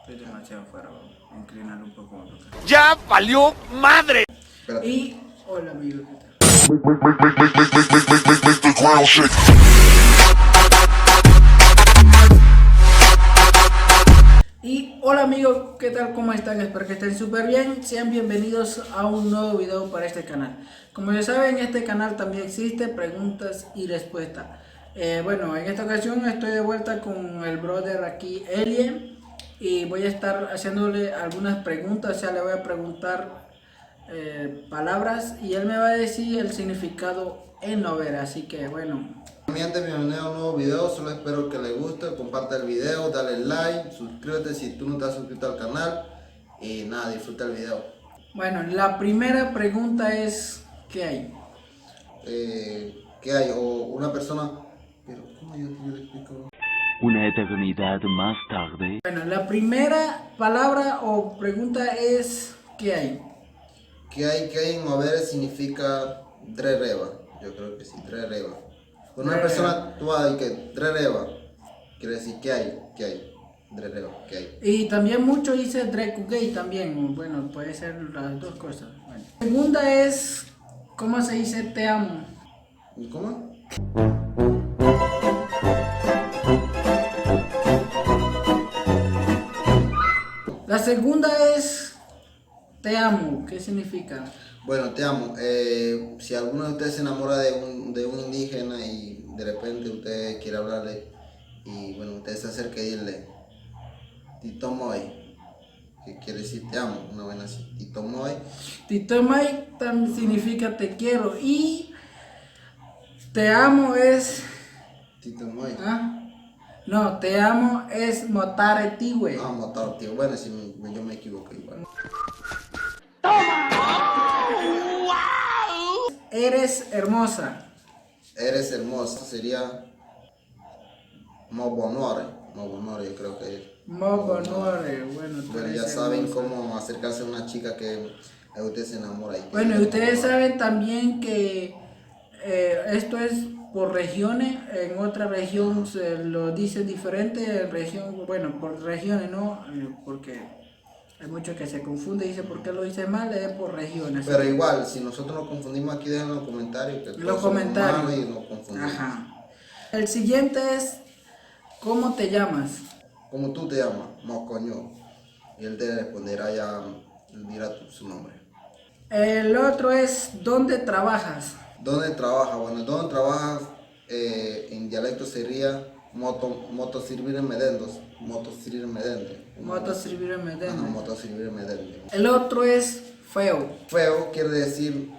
Estoy demasiado fuera, inclinarlo un poco más. ¡Ya valió madre! Espérate. Y hola amigos, ¿qué tal? Y hola amigos, ¿qué tal? ¿Cómo están? Espero que estén súper bien. Sean bienvenidos a un nuevo video para este canal. Como ya saben, en este canal también existe preguntas y respuestas. Bueno, en esta ocasión estoy de vuelta con el brother aquí, Elie, y voy a estar haciéndole algunas preguntas. O sea, le voy a preguntar palabras y él me va a decir el significado en novela. Así que bueno. Mi gente, bienvenido a un nuevo video. Solo espero que les guste, comparte el video, dale like, suscríbete si tú no te has suscrito al canal y nada, disfruta el video. Bueno, la primera pregunta es, ¿qué hay? ¿Qué hay? O una persona, pero ¿cómo yo le explico? Una eternidad más tarde. Bueno, la primera palabra o pregunta es, ¿qué hay? ¿Qué hay en mover significa drereva? Yo creo que sí, drereva. Cuando una persona tú vas y que drereva, quiere decir ¿qué hay? Drereva, ¿qué hay? Y también mucho dice Drekugei también, bueno, puede ser las dos cosas. Bueno. Segunda es, ¿cómo se dice te amo? ¿Y cómo? La segunda es, te amo, ¿qué significa? Bueno, te amo. Si alguno de ustedes se enamora de un indígena y de repente usted quiere hablarle y bueno, usted se acerca y dile Tito Moy, que quiere decir te amo, una buena así, Tito Moy. Titomai también significa te quiero y te amo es... Tito Moy. ¿Ah? No, te amo es motare tiwe. Ah, motor, tío. Bueno, si yo me equivoqué igual. Eres hermosa. Eres hermosa, sería Mobonore, yo creo que es. Mobonore, bueno, tú Bueno, eres ya saben hermosa. cómo acercarse a una chica que usted se enamora. Bueno, y ustedes saben también que esto es por regiones. En otra región se lo dice diferente. En región, bueno, por regiones no, porque hay mucho que se confunde y dice por qué lo dice mal, es por regiones. Pero igual, si nosotros nos confundimos aquí, dejen en los comentarios. Que Los comentarios. Y nos confundimos. Ajá. El siguiente es, ¿cómo te llamas? ¿Cómo tú te llamas? Mocoño. Y él te responderá ya, él dirá su nombre. El otro es, ¿dónde trabajas? ¿Dónde trabajas? Bueno, ¿dónde trabajas? En dialecto sería moto servir en medendos. Moto servir en medende. Moto servir en Medellín. Ajá, moto servir en medende. El otro es feo. Feo quiere decir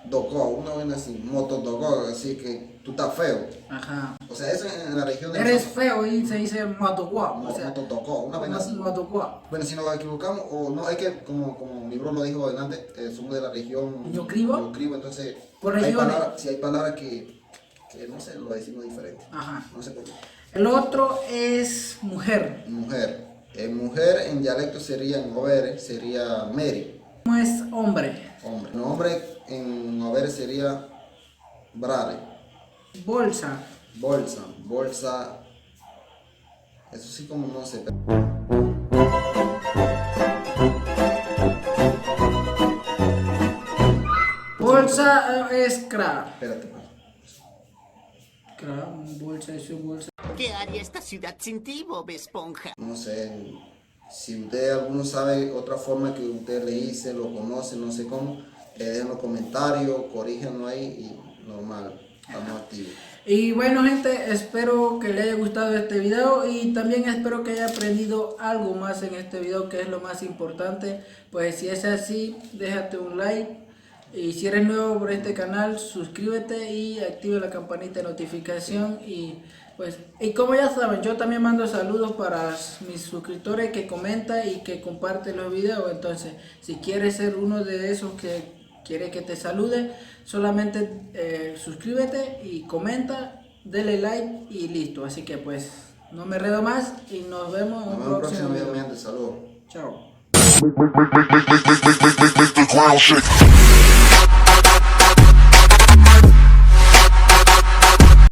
dogo, una vez así, moto dogo, así que tú estás feo. Ajá. O sea, eso en la región de Eres feo y se dice matogua. O sea, moto dogo, una vez así. matogua. Bueno, si nos equivocamos, o no, es que como mi bro lo dijo adelante, somos de la región ¿Yocribo? Entonces Por hay regiones. palabras, si hay palabras que no sé, lo decimos diferente. Ajá. No sé por qué. El otro es mujer. Mujer. Mujer en dialecto sería, en overe, sería Mary. ¿Cómo es hombre? Hombre. No, hombre en overe sería brare. Bolsa. Bolsa. Eso sí como no sé. Bolsa es cra. Espérate, pues. Cra, bolsa es un bolsa. ¿Qué haría esta ciudad sin ti, Bob Esponja? No sé, si usted alguno sabe otra forma que usted le dice, lo conoce, no sé cómo, dejen los comentarios, corríjanlo ahí y normal, estamos activos. Y bueno gente, espero que le haya gustado este video y también espero que haya aprendido algo más en este video, que es lo más importante. Pues si es así, déjate un like y si eres nuevo por este canal, suscríbete y activa la campanita de notificación. Y pues, y como ya saben, yo también mando saludos para mis suscriptores que comentan y que comparten los videos. Entonces, si quieres ser uno de esos que quiere que te salude, solamente suscríbete y comenta, dele like y listo. Así que pues no me enredo más y nos vemos en un próximo video. Saludos. Chao. Make the ground shake.